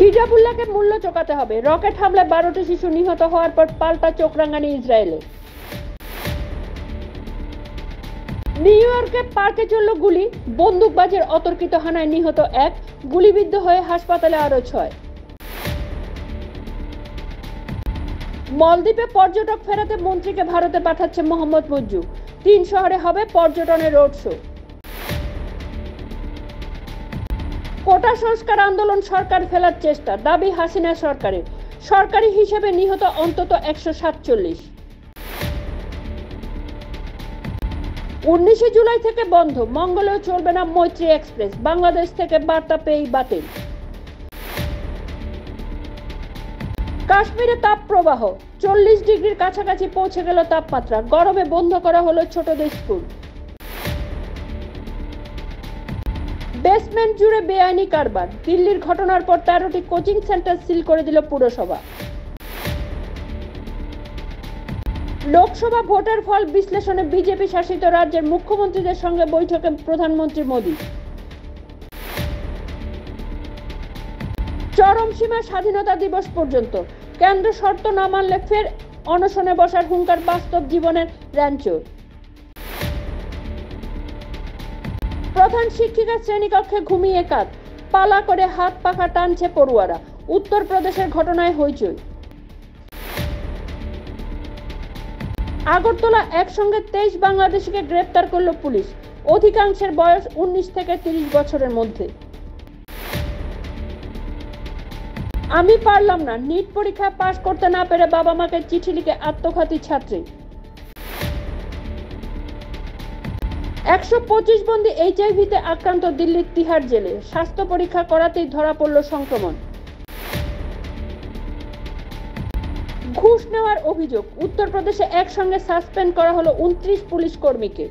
হিজাবুল্লাহকে মূল্য চোকাতে হবে। রকেট হামলায় 12টি শিশু নিহত হওয়ার পর পাল্টা চোখ রাঙানি ইসরায়েলে। নিউ ইয়র্কে পার্কে চলল গুলি, বন্দুকবাজের অতর্কিত হানায় নিহত 1, গুলিবিদ্ধ হয়ে হাসপাতালে আরো 6। মলদ্বীপে পর্যটক ফেরাতে মন্ত্রীকে ভারতে পাঠাচ্ছে মোহাম্মদ মুজ্জু। 3 শহরে হবে পর্যটনের রোড শো। কোটা সংস্কার আন্দোলন সরকার ফেলার চেষ্টা, দাবি হাসিনা সরকারের। সরকারি হিসেবে নিহত অন্তত 147। 19 জুলাই থেকে বন্ধ, মঙ্গলেও চলবে না মৈত্রী এক্সপ্রেস। বাংলাদেশ থেকে বার্তা পেয়েই বাতিল। কাশ্মীরে তাপ প্রবাহ, 40 ডিগ্রির কাছাকাছি পৌঁছে গেল তাপমাত্রা। গরমে বন্ধ করা হলো ছোটদের স্কুল। বেসমেন্ট জুড়ে বেআইনি কারবার, দিল্লির ঘটনার পর 13টি কোচিং সেন্টার সিল করে দিল পুরসভা। লোকসভা ভোটের ফল বিশ্লেষণে বিজেপি শাসিত রাজ্যের মুখ্যমন্ত্রীদের সঙ্গে বৈঠকে প্রধানমন্ত্রী মোদি। চরম সীমা স্বাধীনতা দিবস পর্যন্ত, কেন্দ্র শর্ত না মানলে ফের অনশনে বসার হুঙ্কার বাস্তব জীবনের র্যাঞ্চোর। প্রধান শিক্ষিকা শ্রেণীকক্ষে ঘুমিয়ে কাত, পালা করে হাত পাখা টানছে পড়ুয়ারা। উত্তরপ্রদেশের ঘটনায় হইচই। আগরতলা একসঙ্গে 23 বাংলাদেশিকে গ্রেপ্তার করল পুলিশ। অধিকাংশের বয়স 19 থেকে 30 বছরের মধ্যে। আমি পারলাম না, নিট পরীক্ষা পাশ করতে না পেরে বাবা মাকে চিঠি লিখে আত্মঘাতী ছাত্রী। 125 বন্দী এইচআইভিতে আক্রান্ত দিল্লির তিহার জেলে। স্বাস্থ্য পরীক্ষা করাতেই ধরা পড়ল সংক্রমণ। ঘুষ নেওয়ার অভিযোগ, উত্তরপ্রদেশে একসঙ্গে সাসপেন্ড করা হলো 29 পুলিশ কর্মীকে।